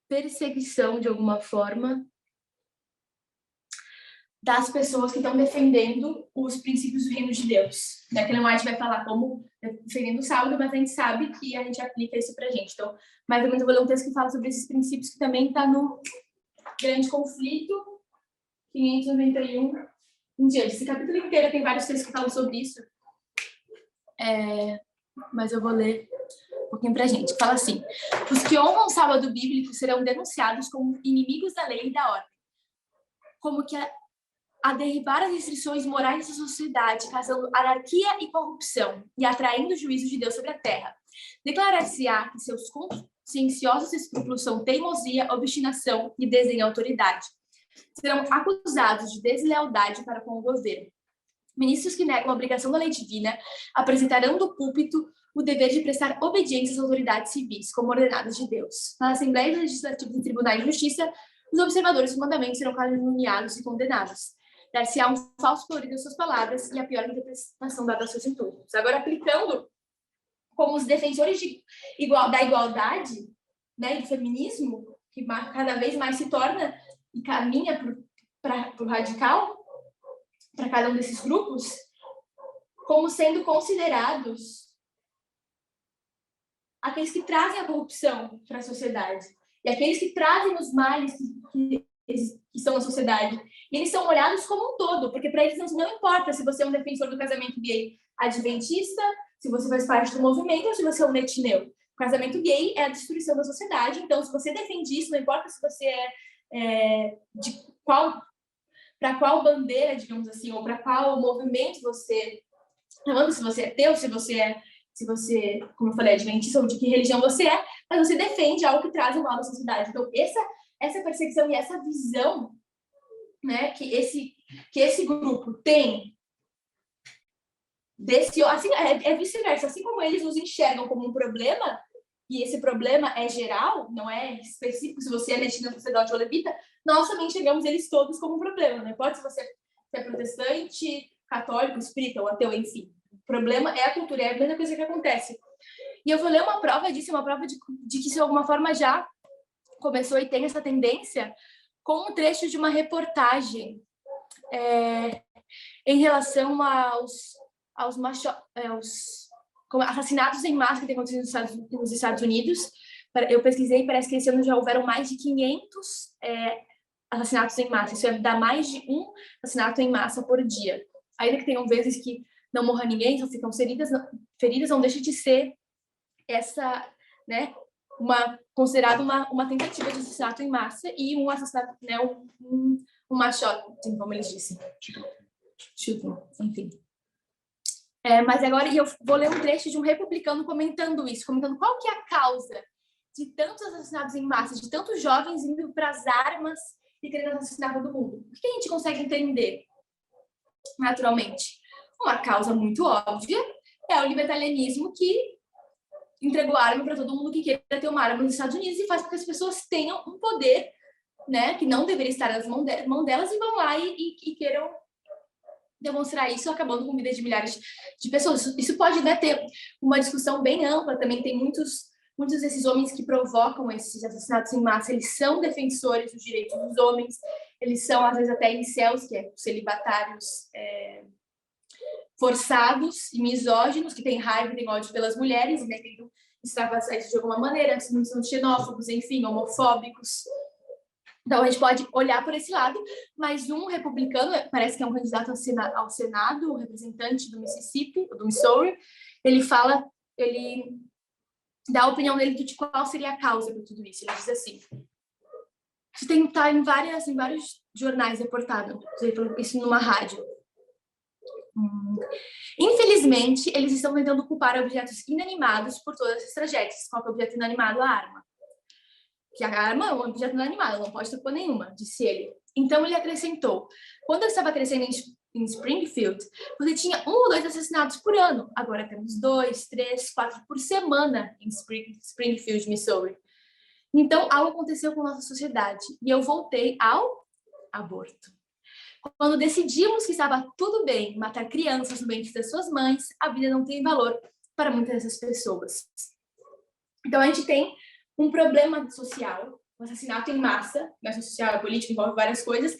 perseguição, de alguma forma, das pessoas que estão defendendo os princípios do reino de Deus. Daqui a White vai falar como defendendo o sábado, mas a gente sabe que a gente aplica isso pra gente. Então, mais ou menos eu vou ler um texto que fala sobre esses princípios, que também está no Grande Conflito, 591 em diante. Esse capítulo inteiro tem vários textos que falam sobre isso. Mas eu vou ler um pouquinho pra gente. Fala assim: os que honram o sábado bíblico serão denunciados como inimigos da lei e da ordem, como que a derribar as restrições morais da sociedade, causando anarquia e corrupção e atraindo o juízo de Deus sobre a terra. Declarar-se-á que seus conscienciosos escrúpulos são teimosia, obstinação e desdém à autoridade. Serão acusados de deslealdade para com o governo. Ministros que negam a obrigação da lei divina apresentarão do púlpito o dever de prestar obediência às autoridades civis, como ordenadas de Deus. Nas assembleias legislativas e tribunais de justiça, os observadores dos mandamentos serão caluniados e condenados. Dar-se-á um falso colorido às suas palavras e a pior interpretação dada aos seus intuitos. Agora, aplicando como os defensores da igualdade, né, e do feminismo, que cada vez mais se torna e caminha para o radical, para cada um desses grupos, como sendo considerados aqueles que trazem a corrupção para a sociedade e aqueles que trazem os males que estão na sociedade. E eles são olhados como um todo, porque para eles não importa se você é um defensor do casamento gay adventista, se você faz parte do movimento ou se você é um netineu. O casamento gay é a destruição da sociedade, então se você defende isso, não importa se você para qual bandeira, digamos assim, ou para qual movimento você, não se você é ateu, se você, como eu falei, é adventista ou de que religião você é, mas você defende algo que traz o mal da sociedade. Então, essa perseguição e essa visão, né, que esse grupo tem assim, é vice-versa. Assim como eles nos enxergam como um problema, e esse problema é geral, não é específico se você é netinho, sacerdote ou levita, nós também enxergamos eles todos como um problema. Não importa se você é protestante, católico, espírita ou ateu, enfim. O problema é a cultura, é a mesma coisa que acontece. E eu vou ler uma prova disso, uma prova de que isso de alguma forma já começou e tem essa tendência, com um trecho de uma reportagem em relação aos assassinatos em massa que tem acontecido nos Estados Unidos. Eu pesquisei, parece que esse ano já houveram mais de 500 assassinatos em massa. Isso dá mais de um assassinato em massa por dia. Ainda que tenham vezes que não morra ninguém, só ficam feridas, não deixa de ser essa, né, considerado uma tentativa de assassinato em massa e um assassinato, né, um machote, como eles dizem. shooting, enfim. Mas agora eu vou ler um trecho de um republicano comentando isso, comentando qual que é a causa de tantos assassinatos em massa, de tantos jovens indo para as armas e querendo assassinar todo mundo. O que a gente consegue entender, naturalmente? Uma causa muito óbvia é o libertarianismo que entregou arma para todo mundo que queira ter uma arma nos Estados Unidos e faz com que as pessoas tenham um poder, né, que não deveria estar nas mãos delas e vão lá e queiram demonstrar isso, acabando com vidas de milhares de pessoas. Isso pode, né, ter uma discussão bem ampla. Também tem muitos desses homens que provocam esses assassinatos em massa, eles são defensores dos direitos dos homens, eles são, às vezes, até incels, que é celibatários forçados e misóginos, que têm raiva e têm ódio pelas mulheres, e tentam extravasar isso de alguma maneira, são xenófobos, enfim, homofóbicos. Então, a gente pode olhar por esse lado, mas um republicano, parece que é um candidato ao Senado, o representante do Mississippi, do Missouri, ele dá a opinião dele de qual seria a causa de tudo isso. Ele diz assim, isso tem que estar em vários jornais reportado, isso numa rádio. Infelizmente, eles estão tentando culpar objetos inanimados por todas essas tragédias. Qual que é o objeto inanimado? A arma. Que a arma é um objeto inanimado, não pode ter culpa nenhuma, disse ele. Então, ele acrescentou, quando eu estava crescendo em Springfield, você tinha 1 ou 2 assassinatos por ano. Agora temos 2, 3, 4 por semana em Springfield, Missouri. Então, algo aconteceu com a nossa sociedade. E eu voltei ao aborto. Quando decidimos que estava tudo bem matar crianças no ventre das suas mães, a vida não tem valor para muitas dessas pessoas. Então, a gente tem um problema social, o assassinato em massa, mas social, político, envolve várias coisas,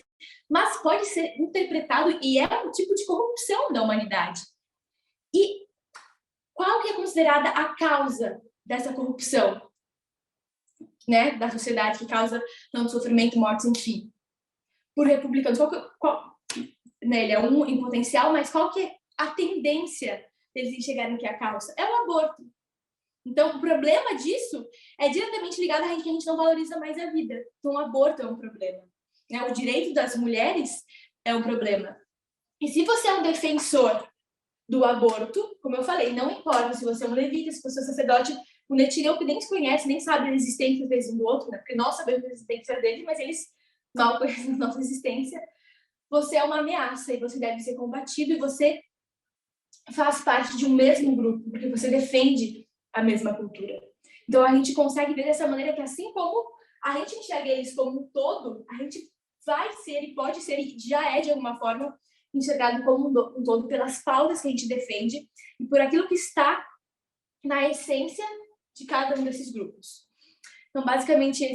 mas pode ser interpretado e é um tipo de corrupção da humanidade. E qual que é considerada a causa dessa corrupção, né, da sociedade, que causa tanto sofrimento, mortes, enfim? Por republicanos, né, ele é um em potencial, mas qual que é a tendência deles enxergarem que é a causa? É o aborto. Então, o problema disso é diretamente ligado a que a gente não valoriza mais a vida. Então, o aborto é um problema. Né? O direito das mulheres é um problema. E se você é um defensor do aborto, como eu falei, não importa se você é um levita, se você é um sacerdote, o Netanyahu que nem se conhece, nem sabe da existência um do outro, né? Porque nós sabemos da existência dele, mas eles mal conhecem a nossa existência. Você é uma ameaça e você deve ser combatido e você faz parte de um mesmo grupo, porque você defende a mesma cultura. Então, a gente consegue ver dessa maneira que, assim como a gente enxerga eles como um todo, a gente vai ser e pode ser, e já é, de alguma forma, enxergado como um todo pelas pautas que a gente defende e por aquilo que está na essência de cada um desses grupos. Então, basicamente,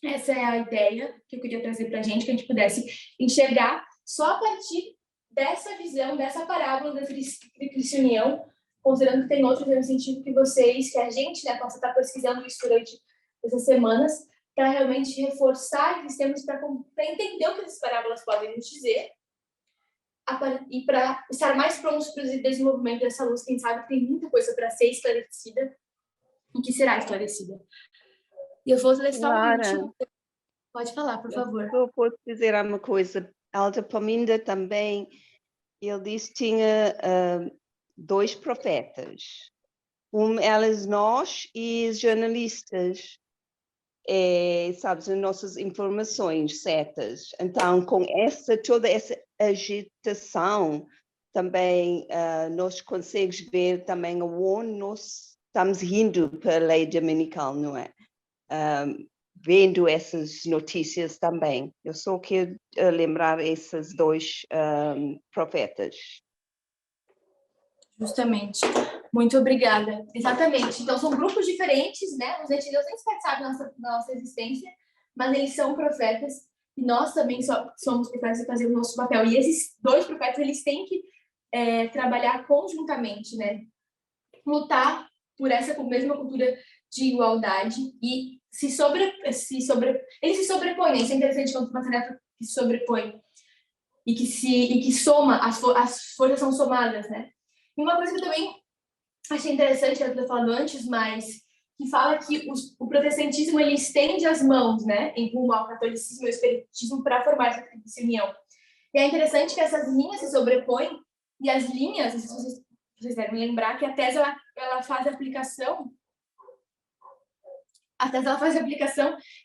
essa é a ideia que eu queria trazer para a gente pudesse enxergar só a partir dessa visão, dessa parábola da cristianião, considerando que tem outros incentivos que a gente, né, possa estar pesquisando isso durante essas semanas, para realmente reforçar esses temas, para entender o que essas parábolas podem nos dizer, e para estar mais prontos para o desenvolvimento dessa luz, quem sabe que tem muita coisa para ser esclarecida e que será esclarecida. E eu vou ler só um último. Pode falar, por favor. Eu posso dizer uma coisa. Alta Paminda também, ele disse que tinha 2 profetas. Elas nós e os jornalistas, sabes, as nossas informações certas. Então, com toda essa agitação, também nós conseguimos ver também aonde nós estamos indo para a lei dominical, não é? Vendo essas notícias também. Eu só quero lembrar esses 2 profetas. Justamente. Muito obrigada. Exatamente. Então, são grupos diferentes, né? Os netanyahu nem sequer sabem da nossa existência, mas eles são profetas e nós também somos profetas e fazemos o nosso papel. E esses 2 profetas, eles têm que trabalhar conjuntamente, né? Lutar por essa mesma cultura de igualdade e eles se sobrepõem, né? Isso é interessante quando uma tarefa que se sobrepõe e que soma, as forças são somadas, né? E uma coisa que eu também achei interessante, que eu tinha falado antes, mas que fala que o protestantismo ele estende as mãos, né, em rumo ao catolicismo e ao espiritismo para formar essa cristianião. E é interessante que essas linhas se sobrepõem, e as linhas, não sei se vocês devem lembrar, que a tese ela faz a aplicação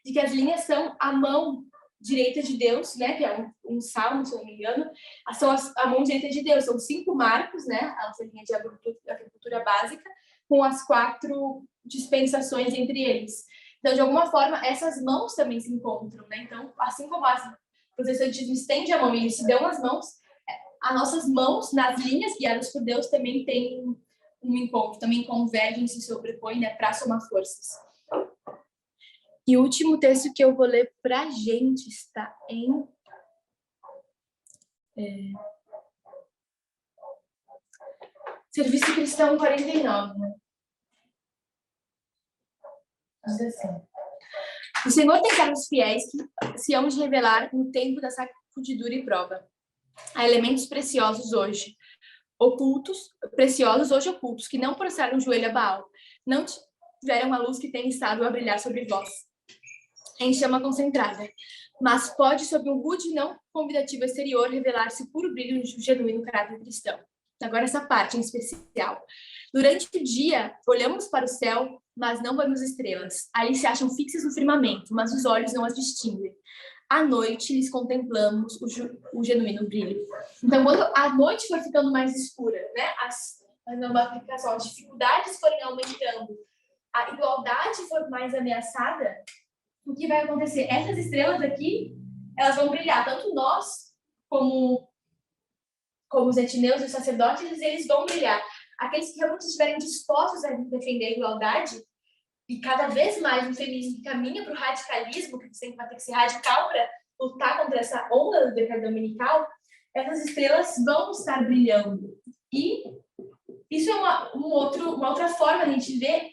de que as linhas são a mão direita de Deus, né, que é um salmo, se eu não me engano, são a mão direita de Deus, são 5 marcos, né, a nossa linha de agricultura básica, com as 4 dispensações entre eles. Então, de alguma forma, essas mãos também se encontram, né? Então, assim como o protestantismo estende a mão e eles se dão as mãos, as nossas mãos nas linhas guiadas por Deus também têm um encontro, também convergem, se sobrepõem, né, para somar forças. E o último texto que eu vou ler para a gente está em Serviço Cristão 49. Diz assim: o Senhor tem servos fiéis que se hão de revelar no tempo da sacudidura e prova. Há elementos preciosos hoje ocultos, que não prostraram o joelho a Baal, não tiveram a luz que tem estado a brilhar sobre vós, em chama concentrada, mas pode, sob um rude e não convidativo exterior, revelar-se puro brilho de genuíno caráter cristão. Agora essa parte em especial. Durante o dia, olhamos para o céu, mas não vemos estrelas. Ali se acham fixas no firmamento, mas os olhos não as distinguem. À noite, lhes contemplamos o genuíno brilho. Então, quando a noite for ficando mais escura, né, as dificuldades forem aumentando, a igualdade for mais ameaçada, o que vai acontecer? Essas estrelas aqui, elas vão brilhar. Tanto nós, como os etineus e os sacerdotes, eles vão brilhar. Aqueles que realmente estiverem dispostos a defender a igualdade, e cada vez mais o feminismo caminha para o radicalismo, que você vai ter que ser radical para lutar contra essa onda do pecado dominical, essas estrelas vão estar brilhando. E isso é uma outra forma de a gente ver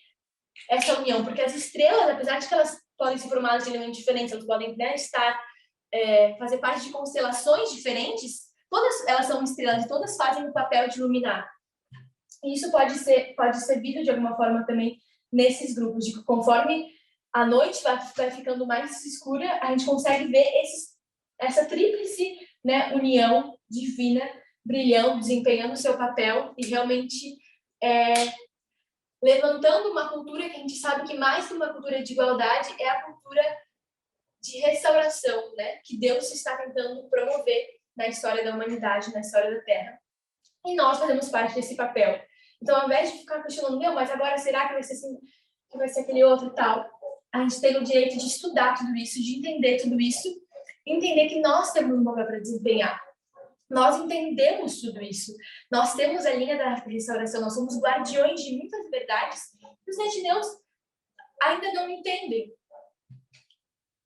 essa união, porque as estrelas, apesar de que elas podem ser formadas de elementos diferentes, elas podem, né, fazer parte de constelações diferentes, todas elas são estrelas e todas fazem o papel de iluminar. E isso pode ser visto de alguma forma também nesses grupos, de que conforme a noite vai ficando mais escura, a gente consegue ver essa tríplice, né, união divina brilhando, desempenhando o seu papel e realmente levantando uma cultura que a gente sabe que mais que uma cultura de igualdade é a cultura de restauração, né, que Deus está tentando promover na história da humanidade, na história da Terra. E nós fazemos parte desse papel. Então, ao invés de ficar questionando, mas agora será que vai ser assim, que vai ser aquele outro e tal? A gente tem o direito de estudar tudo isso, de entender tudo isso, entender que nós temos um papel para desempenhar. Nós entendemos tudo isso. Nós temos a linha da restauração, nós somos guardiões de muitas verdades que os etineus ainda não entendem.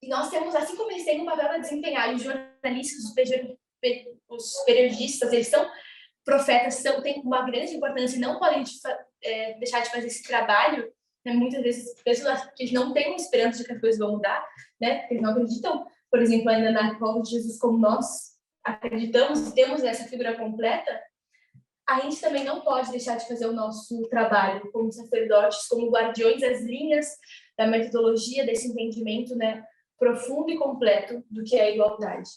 E nós temos, assim como eles têm um papel para desempenhar, e os jornalistas, os periodistas, eles são profetas, têm uma grande importância e não podem deixar de fazer esse trabalho, né? Muitas vezes pessoas que não têm esperança de que as coisas vão mudar, né? Porque eles não acreditam, por exemplo, ainda na volta de Jesus como nós acreditamos e temos essa figura completa. A gente também não pode deixar de fazer o nosso trabalho como sacerdotes, como guardiões das linhas da metodologia, desse entendimento, né, profundo e completo do que é a igualdade.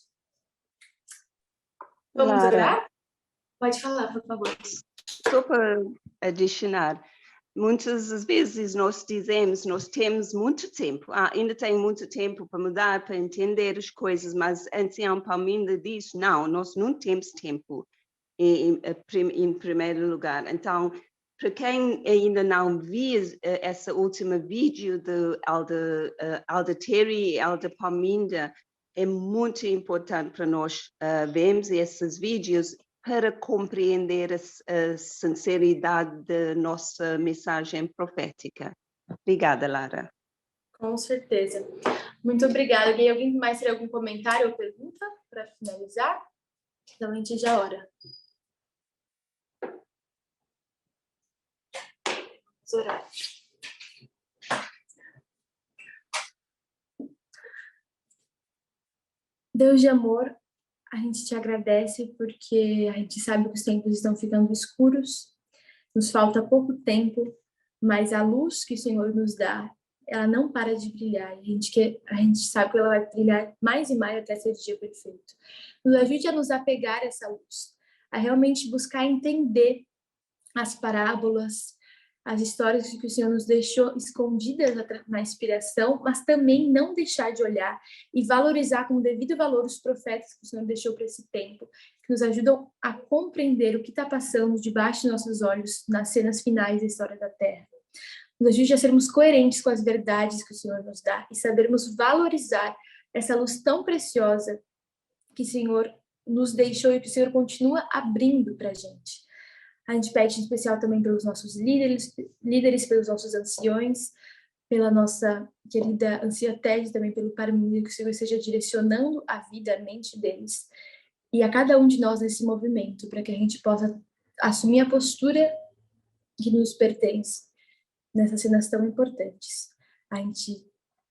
Vamos orar? Pode falar, por favor. Só para adicionar, muitas vezes nós dizemos, nós temos muito tempo, ainda tenho muito tempo para mudar, para entender as coisas, mas a anciã Palminda diz, não, nós não temos tempo em primeiro lugar. Então, para quem ainda não viu essa última vídeo de Alda Terry e Alda Palminda, é muito importante para nós vermos esses vídeos para compreender a sinceridade da nossa mensagem profética. Obrigada, Lara. Com certeza. Muito obrigada. E alguém mais tem algum comentário ou pergunta para finalizar? Então, a gente já ora. Vamos orar. Deus de amor, a gente te agradece porque a gente sabe que os tempos estão ficando escuros, nos falta pouco tempo, mas a luz que o Senhor nos dá ela não para de brilhar. A gente sabe que ela vai brilhar mais e mais até ser o dia perfeito. Nos ajude a nos apegar a essa luz, a realmente buscar entender as parábolas, as histórias que o Senhor nos deixou escondidas na inspiração, mas também não deixar de olhar e valorizar com o devido valor os profetas que o Senhor deixou para esse tempo, que nos ajudam a compreender o que está passando debaixo de nossos olhos nas cenas finais da história da Terra. Nos ajude a sermos coerentes com as verdades que o Senhor nos dá e sabermos valorizar essa luz tão preciosa que o Senhor nos deixou e que o Senhor continua abrindo para a gente. A gente pede em especial também pelos nossos líderes, pelos nossos anciões, pela nossa querida anciã Ted, também pelo Parmínio, que o Senhor esteja direcionando a vida, a mente deles, e a cada um de nós nesse movimento, para que a gente possa assumir a postura que nos pertence nessas cenas tão importantes. A gente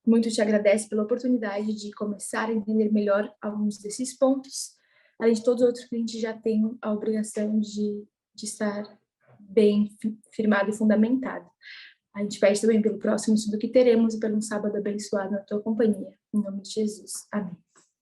muito te agradece pela oportunidade de começar a entender melhor alguns desses pontos, além de todos os outros que a gente já tem a obrigação de estar bem firmado e fundamentado. A gente pede também pelo próximo estudo que teremos e pelo um sábado abençoado na tua companhia. Em nome de Jesus. Amém.